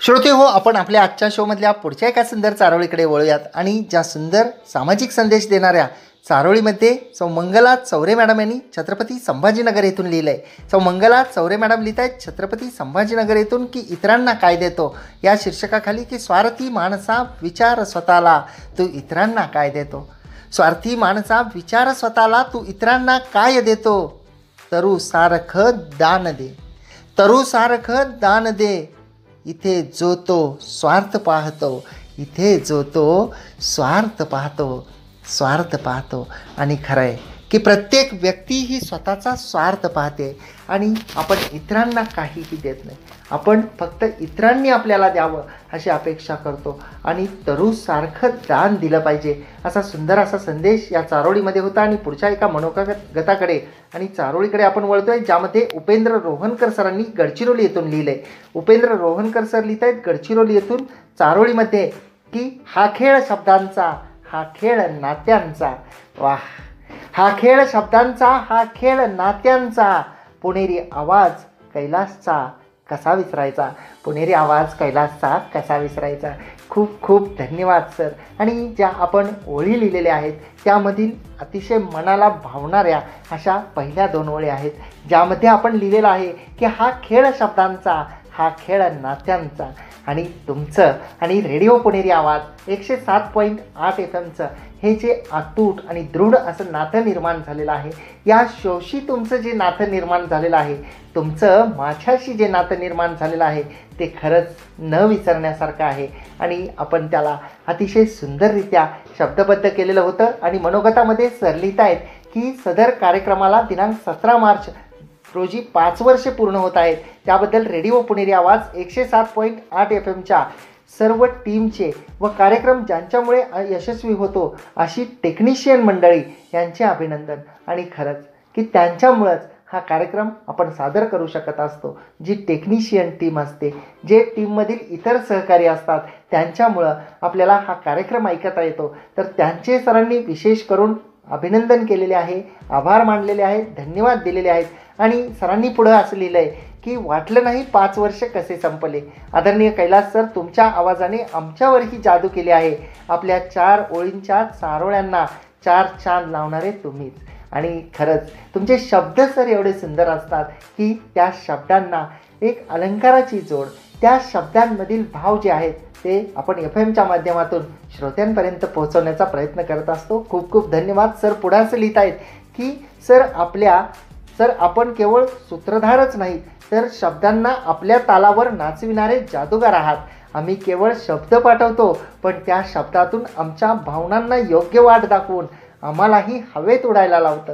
श्रोते हो, आपण आपल्या आजच्या शोमधल्या पुढच्या एका सुंदर चारोळीकडे वळूयात आणि ज्या सुंदर सामाजिक संदेश देणाऱ्या चारोळीमध्ये सौ मंगला चौरे मॅडम यांनी छत्रपती संभाजीनगर येथून लिहिलं आहे। सौ मंगला चौरे मॅडम लिहित आहेत छत्रपती संभाजीनगर येथून की इतरांना काय देतो या शीर्षकाखाली की स्वार्थी माणसा विचार स्वतःला तू इतरांना काय देतो। स्वार्थी माणसा विचार स्वतःला तू इतरांना काय देतो। तरु सारखं दान दे, तरु सारखं दान दे, इथे जो तो स्वार्थ पाहतो, इथे जो तो स्वार्थ पाहतो, स्वार्थ पाहतो। आणि खरं आहे की प्रत्येक व्यक्ती ही स्वतःचा स्वार्थ पाहते आणि आपण इतरांना काहीही देत नाही। आपण फक्त इतरांनी आपल्याला द्यावं अशी अपेक्षा करतो आणि तरूसारखं दान दिलं पाहिजे असा सुंदर असा संदेश या चारोळीमध्ये होता। आणि पुढच्या एका मनोगताकडे आणि चारोळीकडे आपण वळतोय ज्यामध्ये उपेंद्र रोहनकर सरांनी गडचिरोली येथून लिहिलं आहे। उपेंद्र रोहनकर सर लिहित आहेत गडचिरोली येथून चारोळीमध्ये की हा खेळ शब्दांचा, हा खेळ नात्यांचा, वाह, हा खेळ शब्दांचा, हा खेळ नात्यांचा, पुणेरी आवाज कैलासचा कसा विसरायचा, पुणेरी आवाज कैलासचा कसा विसरायचा। खूप खूप धन्यवाद सर। आणि ज्या आपण ओळी लिहिलेल्या आहेत त्यामधील अतिशय मनाला भावणाऱ्या अशा पहिल्या दोन ओळी आहेत ज्यामध्ये आपण लिहिलेलं आहे की हा खेळ शब्दांचा, हा खेळ नात्यांचा। आणि तुमचं आणि रेडिओ पुणेरी आवाज 107.8 FM हे जे अतूट आणि दृढ असं नातं निर्माण झालेलं आहे, या शोशी तुमचं जे नातं निर्माण झालेलं आहे, तुमचं माझ्याशी जे नातं निर्माण झालेलं आहे ते खरंच न विसरण्यासारखं आहे। आणि आपण त्याला अतिशय सुंदररित्या शब्दबद्ध केलेलं होतं। आणि मनोगतामध्ये सर लिहित आहेत की सदर कार्यक्रमाला दिनांक 17 मार्च रोजी 5 वर्षे पूर्ण होत आहेत, त्याबद्दल रेडिओ पुणेरी आवाज 107.8 FM सर्व टीमचे व कार्यक्रम ज्यांच्यामुळे यशस्वी होतो अशी टेक्निशियन मंडळी यांचे अभिनंदन। आणि खरंच की त्यांच्यामुळंच हा कार्यक्रम आपण सादर करू शकत असतो। जी टेक्निशियन टीम असते, जे टीममधील इतर सहकारी असतात, त्यांच्यामुळं आपल्याला हा कार्यक्रम ऐकता येतो। तर त्यांचे सरांनी विशेष करून अभिनंदन केलेले आहे, आभार मानलेले आहेत, धन्यवाद दिलेले आहेत। आणि सरांनी पुढं असं लिहिलं आहे की वाटलं नाही 5 वर्ष कसे संपले। आदरणीय कैलास सर, तुमच्या आवाजाने आमच्यावरही जादू केली आहे। आपल्या 4 ओळींच्या चारोळ्यांना 4 चांद लावणारे तुम्हीच। आणि खरंच तुमचे शब्द सर एवढे सुंदर असतात की त्या शब्दांना एक अलंकाराची जोड, त्या शब्दांमधील भाव जे आहेत ते आपण FMच्या माध्यमातून श्रोत्यांपर्यंत पोहोचवण्याचा प्रयत्न करत असतो। खूप खूप धन्यवाद सर। पुढे असं लिहित आहेत की सर आपण केवळ सूत्रधारच नाही तर शब्दांना आपल्या तालावर नाचविणारे जादूगार आहात। आम्ही केवळ शब्द पाठवतो पण त्या शब्दातून आमच्या भावनांना योग्य वाट दाखवून आम्हालाही हवेत उडायला लावतं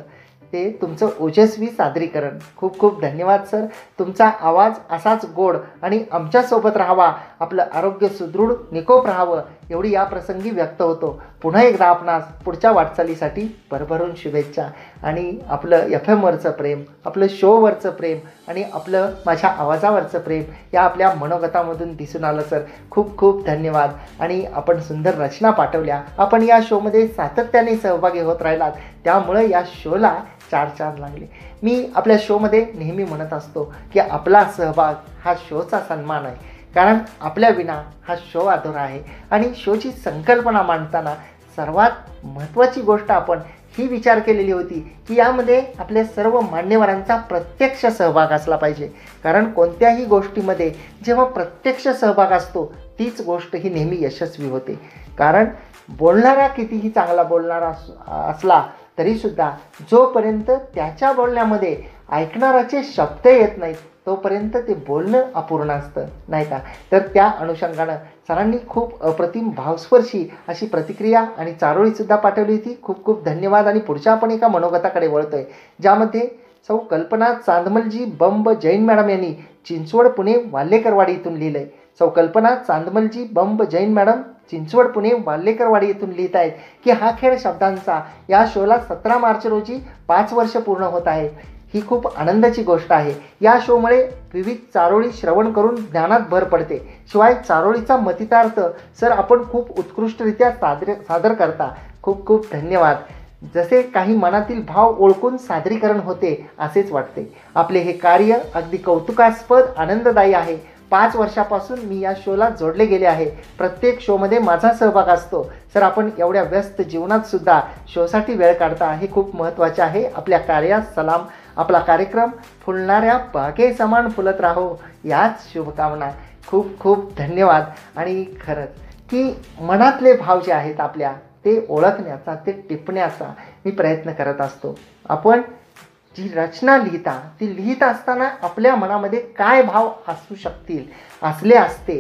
ते तुमचं ओजस्वी सादरीकरण। खूप खूप धन्यवाद सर। तुमचा आवाज असाच गोड आणि आमच्यासोबत राहावा, आपलं आरोग्य सुदृढ निकोप राहावं एवढी या प्रसंगी व्यक्त होतो। पुन्हा एकदा आपणास पुढच्या वाटचालीसाठी भरभरून शुभेच्छा। आणि आपलं FMवरचं प्रेम, आपलं शोवरचं प्रेम आणि आपलं माझ्या आवाजावरचं प्रेम या आपल्या मनोगतामधून दिसून आलं सर। खूप खूप धन्यवाद। आणि आपण सुंदर रचना पाठवल्या, आपण या शोमध्ये सातत्याने सहभागी होत राहिलात, त्यामुळं या शोला 4 चांद लागले। मी आपल्या शोमध्ये नेहमी म्हणत असतो की आपला सहभाग हा शोचा सन्मान आहे, कारण आपल्या विना हा शो अधुरा आहे। आणि शोची संकल्पना मांडताना सर्वात महत्त्वाची गोष्ट आपण ही विचार केलेली होती की यामध्ये आपल्या सर्व मान्यवरांचा प्रत्यक्ष सहभाग असला पाहिजे, कारण कोणत्याही गोष्टीमध्ये जेव्हा प्रत्यक्ष सहभाग असतो तीच गोष्ट ही नेहमी यशस्वी होते। कारण बोलणारा कितीही चांगला बोलणारा असला तरीसुद्धा जोपर्यंत त्याच्या बोलण्यामध्ये ऐकणाराचे शब्द येत नाहीत तोपर्यंत ते बोलणं अपूर्ण असतं, नाही का? तर त्या अनुषंगानं सरांनी खूप अप्रतिम भावस्पर्शी अशी प्रतिक्रिया आणि चारोळीसुद्धा पाठवली होती। खूप खूप धन्यवाद। आणि पुढच्या आपण एका मनोगताकडे वळतोय ज्यामध्ये सौ कल्पना चांदमलजी बंब जैन मॅडम यांनी चिंचवड पुणे वाल्हेकरवाडी इथून लिहिलं आहे। सौ कल्पना चांदमलजी बंब जैन मॅडम चिंचवड पुणे वाल्हेकरवाडी येथून लिहित आहेत की हा खेळ शब्दांचा या शोला 17 मार्च रोजी 5 वर्ष पूर्ण होत आहे। ही खूप आनंदाची गोष्ट आहे। या शोमुळे विविध चारोळी श्रवण करून ज्ञानात भर पडते। शिवाय चारोळीचा मतितार्थ सर आपण खूप उत्कृष्टरित्या सादर करता। खूप खूप धन्यवाद। जसे काही मनातील भाव ओळखून सादरीकरण होते असेच वाटते। आपले हे कार्य अगदी कौतुकास्पद आनंददायी आहे। 5 वर्षापासून मी या शोला जोडले गेले आहे. प्रत्येक शोमध्ये माझा सहभाग असतो. सर, आपण एवढ्या व्यस्त जीवनात सुद्धा शोसाठी वेळ काढता हे खूप महत्त्वाचे आहे. आपल्या कार्यास सलाम. आपला कार्यक्रम फुलणाऱ्या बागेसमान फुलत राहो याच शुभकामना. खूप खूप धन्यवाद. आणि खरंच की मनातले भाव जे आहेत आपल्या ते ओळखण्याचा, ते टिपण्याचा मी प्रयत्न करत असतो. आपण जी रचना लिहिता ती लिहित असताना आपल्या मनामध्ये काय भाव असू शकतील, असले असते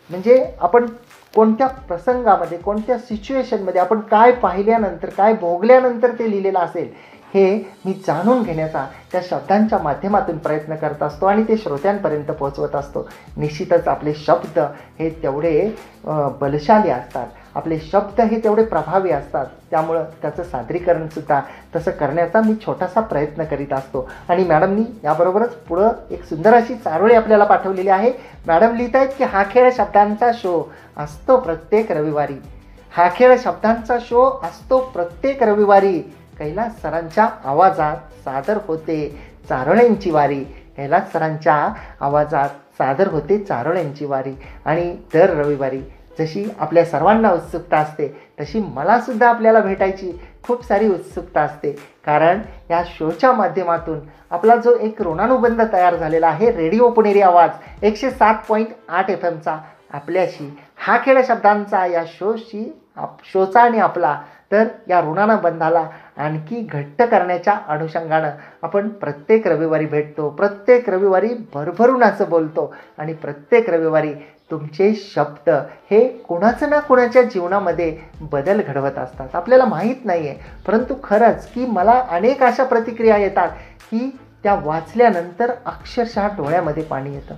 म्हणजे आपण कोणत्या प्रसंगामध्ये, कोणत्या सिच्युएशनमध्ये आपण काय पाहिल्यानंतर, काय भोगल्यानंतर ते लिहिलेलं असेल हे मी जाणून घेण्याचा त्या शब्दांच्या माध्यमातून प्रयत्न करत असतो आणि ते श्रोत्यांपर्यंत पोहोचवत असतो. निश्चितच आपले शब्द हे तेवढे बलशाली असतात, आपले शब्द हे तेवढे प्रभावी असतात. त्यामुळं त्याचं सादरीकरणसुद्धा तसं करण्याचा मी छोटासा प्रयत्न करीत असतो. आणि मॅडमनी याबरोबरच पुढं एक सुंदर अशी चारोळी आपल्याला पाठवलेली आहे. मॅडम लिहित आहेत की हा खेळ शब्दांचा शो असतो प्रत्येक रविवारी. हा खेळ शब्दांचा शो असतो प्रत्येक रविवारी. कैलास सरांच्या आवाजात सादर होते चारोळ्यांची वारी. कैलास सरांच्या आवाजात सादर होते चारोळ्यांची वारी. आणि दर रविवारी जशी आपल्या सर्वांना उत्सुकता असते तशी मलासुद्धा आपल्याला भेटायची खूप सारी उत्सुकता असते. कारण या शोच्या माध्यमातून आपला जो एक ऋणानुबंध तयार झालेला आहे, रेडिओ पुणेरी आवाज 107.8 FM आपल्याशी, हा खेळ शब्दांचा या शोचा आणि आपला, तर या ऋणानुबंधाला आणखी घट्ट करण्याच्या अनुषंगानं आपण प्रत्येक रविवारी भेटतो, प्रत्येक रविवारी भरभरून असं बोलतो आणि प्रत्येक रविवारी तुमचे शब्द हे कोणाचं ना कोणाच्या जीवनामध्ये बदल घडवत असतात. आपल्याला माहीत नाही आहे, परंतु खरंच की मला अनेक अशा प्रतिक्रिया येतात की त्या वाचल्यानंतर अक्षरशः डोळ्यामध्ये पाणी येतं.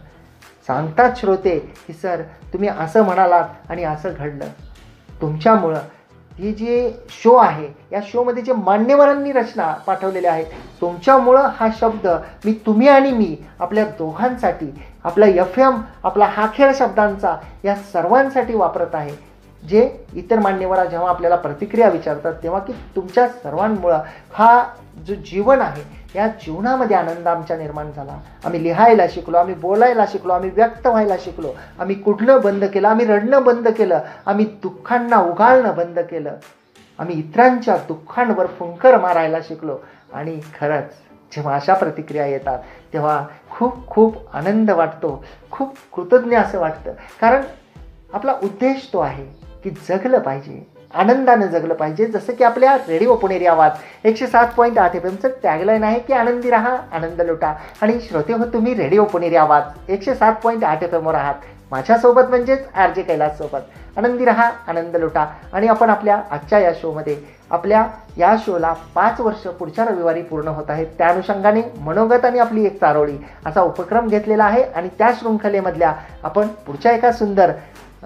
सांगतात श्रोते की सर तुम्ही असं म्हणालात आणि असं घडलं. तुमच्यामुळं ही जे शो आहे या शोमध्ये जे मान्यवरांनी रचना पाठवलेल्या आहेत तुमच्यामुळं हा शब्द तुम्ही आणि मी आपल्या दोघांसाठी, आपला FM, आपला हा खेळ शब्दांचा या सर्वांसाठी वापरत आहे. जे इतर मान्यवरा जेव्हा आपल्याला प्रतिक्रिया विचारतात तेव्हा की तुमच्या सर्वांमुळं हा जो जीवन आहे या जीवनामध्ये आनंद आमच्या निर्माण झाला. आम्ही लिहायला शिकलो, आम्ही बोलायला शिकलो, आम्ही व्यक्त व्हायला शिकलो, आम्ही कुठलं बंद केलं, आम्ही रडणं बंद केलं, आम्ही दुःखांना उगाळणं बंद केलं, आम्ही इतरांच्या दुःखांवर फुंकर मारायला शिकलो. आणि खरंच जेव्हा अशा प्रतिक्रिया येतात तेव्हा खूप खूप आनंद वाटतो, खूप कृतज्ञ असं वाटतं. कारण आपला उद्देश तो आहे की जगलं पाहिजे, आनंदानं जगलं पाहिजे. जसं की आपल्या रेडिओ पुणेरी आवाज 107.8 FMचं टॅगलाईन आहे की आनंदी राहा, आनंद लुटा. आणि श्रोते हो, तुम्ही रेडिओ पुणेरी आवाज 107.8 FMवर आहात माझ्यासोबत, म्हणजेच RJ कैलास सोबत. आनंदी राहा, आनंद लुटा. आणि आपण आपल्या आजच्या या शोमध्ये, आपल्या या शोला 5 वर्ष पुढच्या रविवारी पूर्ण होत आहेत. त्या अनुषंगाने मनोगत आणि आपली एक चारोळी असा उपक्रम घेतलेला आहे. आणि त्या शृंखलेमधल्या आपण पुढच्या एका सुंदर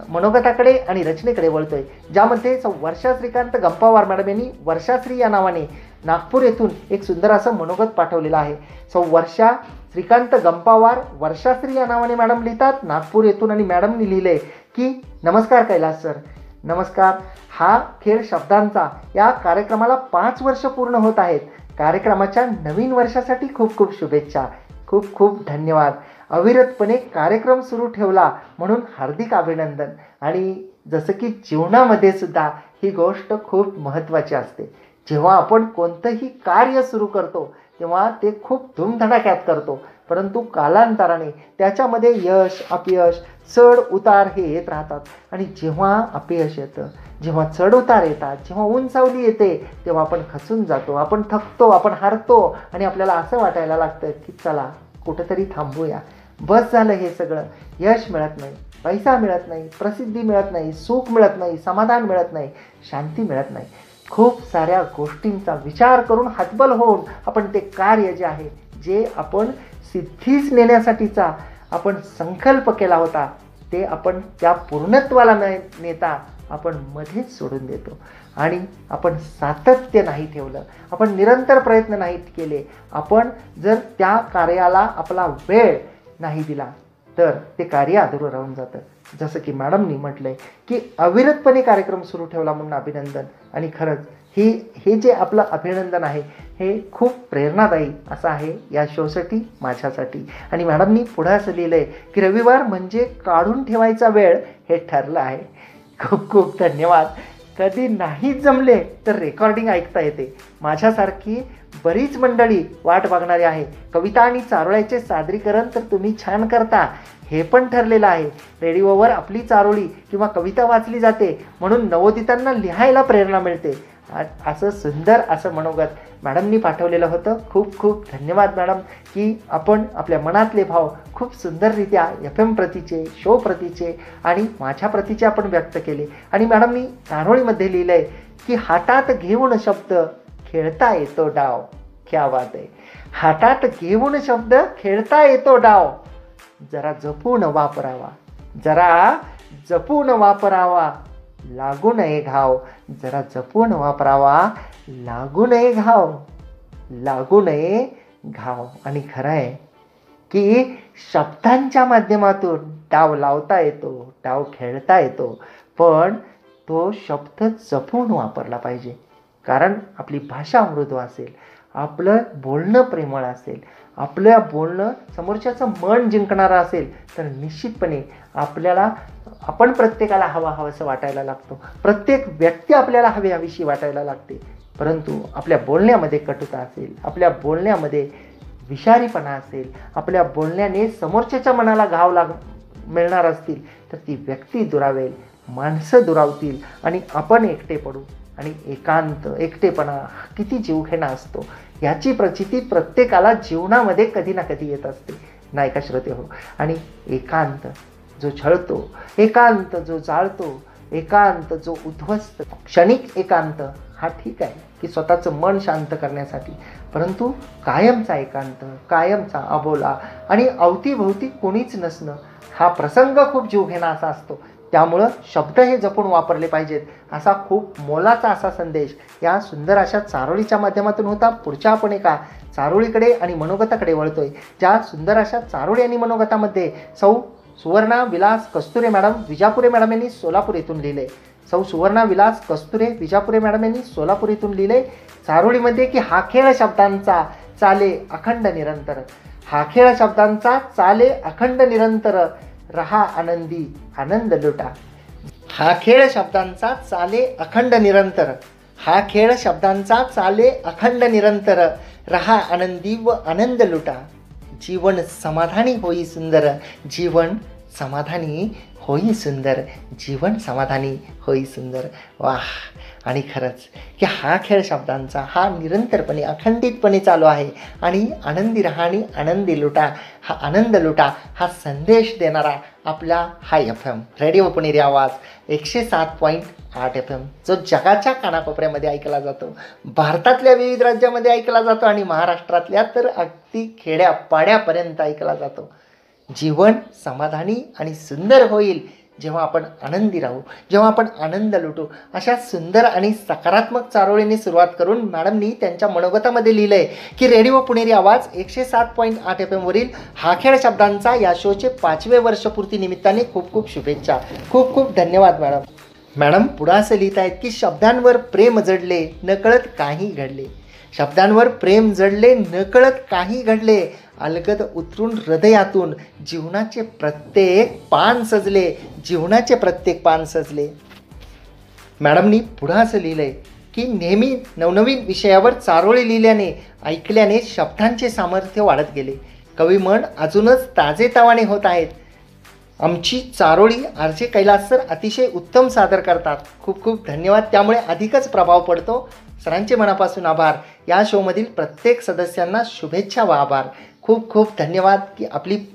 मनोगताकडे आणि रचनेकडे वळतोय, ज्यामध्ये वर्षा श्रीकांत गंपावार मॅडम यांनी वर्षाश्री या नावाने नागपूर येथून एक सुंदर असं मनोगत पाठवलेलं आहे. वर्षा श्रीकांत गंपावार वर्षाश्री या नावाने मॅडम लिहितात नागपूर येथून. आणि मॅडमनी लिहिलंय की नमस्कार कैलास सर, नमस्कार. हा खेळ शब्दांचा या कार्यक्रमाला 5 वर्ष पूर्ण होत आहेत. कार्यक्रमाच्या नवीन वर्षासाठी खूप खूप शुभेच्छा. खूप खूप धन्यवाद. अविरतपणे कार्यक्रम सुरू ठेवला म्हणून हार्दिक अभिनंदन. आणि जसं की जीवनामध्ये सुद्धा ही गोष्ट खूप महत्त्वाची असते. जेव्हा आपण कोणतंही कार्य सुरू करतो तेव्हा ते खूप धूमधडाक्यात करतो, परंतु कालांतराने त्याच्यामध्ये यश अपयश चढ उतार हे येत राहतात. आणि जेव्हा अपयश येतं, जेव्हा चढ उतार येतात, जेव्हा उंचावली येते तेव्हा आपण खचून जातो, आपण थकतो, आपण हारतो आणि आपल्याला असं वाटायला लागतं की चला कुठंतरी थांबूया, बस झालं हे सगळं. यश मिळत नाही, पैसा मिळत नाही, प्रसिद्धी मिळत नाही, सुख मिळत नाही, समाधान मिळत नाही, शांती मिळत नाही. खूप साऱ्या गोष्टींचा विचार करून हतबल होऊन आपण ते कार्य जे आहे, जे आपण सिद्धीस नेण्यासाठीचा आपण संकल्प केला होता, ते आपण त्या पूर्णत्वाला नेता आपण मध्येच सोडून देतो. आणि आपण सातत्य नाही ठेवलं, आपण निरंतर प्रयत्न नाही केले, आपण जर त्या कार्याला आपला वेळ नाही दिला तर ते कार्य अधुरं राहून जातं. जसं की मॅडमनी म्हटलंय की अविरतपणे कार्यक्रम सुरू ठेवला म्हणून अभिनंदन. आणि खरंच हे हे जे आपलं अभिनंदन आहे हे खूप प्रेरणादायी असं आहे या शोसाठी, माझ्यासाठी. आणि मॅडमनी पुढं असं लिहिलं आहे की रविवार म्हणजे काढून ठेवायचा वेळ हे ठरलं आहे. खूप खूप धन्यवाद. कधी नाही जमले तर रेकॉर्डिंग ऐकता येते. माझ्यासारखी बरीच मंडळी वाट बघणारी आहे. कविता आणि चारोळ्याचे सादरीकरण तर तुम्ही छान करता हे पण ठरलेलं आहे. रेडिओवर आपली चारोळी किंवा कविता वाचली जाते म्हणून नवोदितांना लिहायला प्रेरणा मिळते. असं सुंदर असं मनोगत मॅडमनी पाठवलेलं होतं. खूप खूप धन्यवाद मॅडम की आपण आपल्या मनातले भाव खूप सुंदररित्या FM प्रतीचे, शो प्रतीचे आणि माझ्या प्रतीचे आपण व्यक्त केले. आणि मॅडमनी चारोळीमध्ये लिहिलं आहे की हातात घेऊन शब्द खेळता येतो डाव. क्या बात आहे. हातात घेऊन शब्द खेळता येतो डाव. जरा जपून वापरावा, जरा जपून वापरावा, लागू नये घाव. जरा जपून वापरावा, लागू नये घाव, लागू नये घाव. आणि खरं आहे की शब्दांच्या माध्यमातून डाव लावता येतो, डाव खेळता येतो, पण तो शब्द जपून वापरला पाहिजे. कारण आपली भाषा मृदू असेल, आपलं बोलणं प्रेमळ असेल, आपलं बोलणं समोरच्याचं मन जिंकणारं असेल तर निश्चितपणे आपण प्रत्येकाला हवंसं वाटायला लागतो. प्रत्येक व्यक्ती आपल्याला हवीशी वाटायला लागते. परंतु आपल्या बोलण्यामध्ये कटुता असेल, आपल्या बोलण्यामध्ये विषारीपणा असेल, आपल्या बोलण्याने समोरच्याच्या मनाला घाव मिळणार असतील तर ती व्यक्ती दुरावेल, माणसं दुरावतील आणि आपण एकटे पडू. आणि एकांत, एकटेपणा किती जीवघेणा असतो याची प्रचिती प्रत्येकाला जीवनामध्ये कधी ना कधी येत असते, नाही का श्रोते हो. आणि एकांत जो छळतो, एकांत जो जाळतो, एकांत जो उद्ध्वस्त, क्षणिक एकांत हा ठीक आहे की स्वतःचं मन शांत करण्यासाठी, परंतु कायमचा एकांत, कायमचा अबोला आणि अवतीभोवती कोणीच नसणं हा प्रसंग खूप जीवघेणा असा असतो. त्यामुळं शब्द हे जपून वापरले पाहिजेत असा खूप मोलाचा असा संदेश या सुंदर अशा चारोळीच्या माध्यमातून होता. पुढच्या आपण एका चारोळीकडे आणि मनोगताकडे वळतोय. ज्या सुंदर अशा चारोळी आणि मनोगतामध्ये सौ सुवर्णा विलास कस्तुरे मॅडम विजापुरे मॅडम यांनी सोलापूर येथून लिहिले. सौ सुवर्णा विलास कस्तुरे विजापुरे मॅडम यांनी सोलापूर येथून लिहिले चारोळीमध्ये की हा खेळ शब्दांचा चाले अखंड निरंतर. हा खेळ शब्दांचा चाले अखंड निरंतर, रहा आनंदी आनंद लुटा. हा खेळ शब्दांचा चाले अखंड निरंतर. हा खेळ शब्दांचा चाले अखंड निरंतर, रहा आनंदी व आनंद लुटा. जीवन समाधानी होई सुंदर, जीवन समाधानी होई सुंदर, जीवन समाधानी होई सुंदर. वाह. आणि खरंच की हा खेळ शब्दांचा हा निरंतरपणे अखंडितपणे चालू आहे. आणि आनंदी राहा आणि आनंदी लुटा, हा आनंद लुटा हा संदेश देणारा आपला हा FM रेडिओ पुणेरी आवाज 107.8 FM जो जगाच्या कानाकोपऱ्यामध्ये ऐकला जातो, भारतातल्या विविध राज्यामध्ये ऐकला जातो आणि महाराष्ट्रातल्या तर अगदी खेड्यापाड्यापर्यंत ऐकला जातो. जीवन समाधानी आणि सुंदर होईल जेव्हा आपण आनंदी राहू, जेव्हा आपण आनंद लुटू. अशा सुंदर आणि सकारात्मक चारोळीने सुरुवात करून मॅडमनी त्यांच्या मनोगतामध्ये लिहिलं आहे की रेडिओ पुणेरी आवाज 107.8 FM वरील हा खेळ शब्दांचा या शोचे 5वे वर्षपूर्ती निमित्ताने खूप खूप शुभेच्छा. खूप खूप धन्यवाद मॅडम. मॅडम पुढं असं लिहित आहेत की शब्दांवर प्रेम जडले नकळत काही घडले. शब्दांवर प्रेम जडले नकळत काही घडले, अलगद उतरून हृदयातून जीवनाचे प्रत्येक पान सजले, जीवनाचे प्रत्येक पान सजले. मॅडमनी पुढं असं लिहिलं आहे की नेहमी नवनवीन विषयावर चारोळी लिहिल्याने ऐकल्याने शब्दांचे सामर्थ्य वाढत गेले. कविमन अजूनच ताजेतवाने होत आहेत. आमची चारोळी RJ कैलास सर अतिशय उत्तम सादर करतात. खूप खूप धन्यवाद. त्यामुळे अधिकच प्रभाव पडतो. सरांचे मनापासून आभार. या शोमधील प्रत्येक सदस्यांना शुभेच्छा व आभार. खूप खूप धन्यवाद की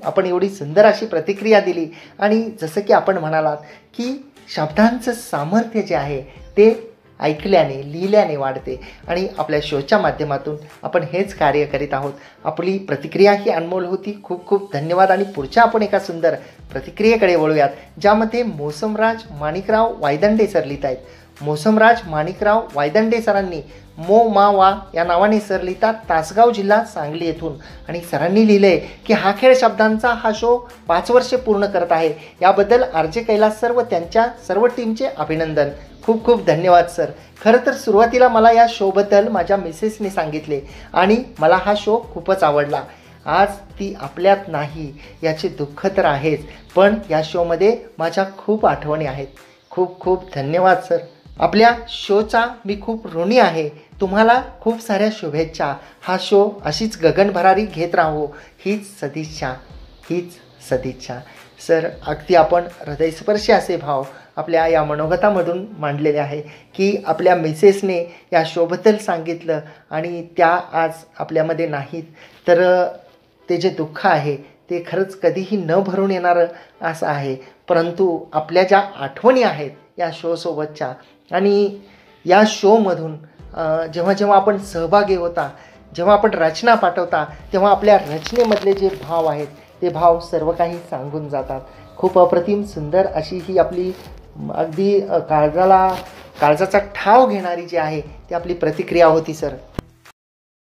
आपण एवढी सुंदर अशी प्रतिक्रिया दिली. आणि जसं की आपण म्हणालात की शब्दांचं सामर्थ्य जे आहे ते ऐकल्याने लिहिल्याने वाढते आणि आपल्या शोच्या माध्यमातून आपण हेच कार्य करीत आहोत. आपली प्रतिक्रिया ही अनमोल होती. खूप खूप धन्यवाद. आणि पुढच्या आपण एका सुंदर प्रतिक्रियेकडे वळूयात ज्यामध्ये मोसमराज माणिकराव वायदंडे सर लिहित आहेत. मोसमराज माणिकराव वायदंडे सरांनी मो मा वा या नावाने सर लिहितात, तासगाव जिल्हा सांगली येथून. आणि सरांनी लिहिलं आहे की हा खेळ शब्दांचा हा शो 5 वर्षे पूर्ण करत आहे. याबद्दल RJ कैलास सर व त्यांच्या सर्व टीमचे अभिनंदन. खूप खूप धन्यवाद सर. खरं तर सुरुवातीला मला या शोबद्दल माझ्या मिसेसने सांगितले आणि मला हा शो खूपच आवडला. आज ती आपल्यात नाही याचे दुःख तर आहेच, पण या शोमध्ये माझ्या खूप आठवणी आहेत. खूप खूप धन्यवाद सर. आपल्या शोचा मी खूप ऋणी आहे. तुम्हाला खूप साऱ्या शुभेच्छा. हा शो अशीच गगनभरारी घेत राहू हीच सदिच्छा. सर, अगदी आपण हृदयस्पर्शी असे भाव आपल्या या मनोगतामधून मांडलेले आहे की आपल्या मिसेसने या शोबद्दल सांगितलं आणि त्या आज आपल्यामध्ये नाहीत, तर ते जे दुःख आहे ते खरंच कधीही न भरून येणारं असं आहे. परंतु आपल्या ज्या आठवणी आहेत या शोसोबतच्या आणि या शोमधून जेव्हा जेव्हा आपण सहभागी होता, जेव्हा आपण रचना पाठवता, तेव्हा आपल्या रचनेमधले जे भाव आहेत ते भाव सर्व काही सांगून जातात. खूप अप्रतिम सुंदर अशी ही आपली अगदी काळजाचा ठाव घेणारी जी आहे ती आपली प्रतिक्रिया होती सर.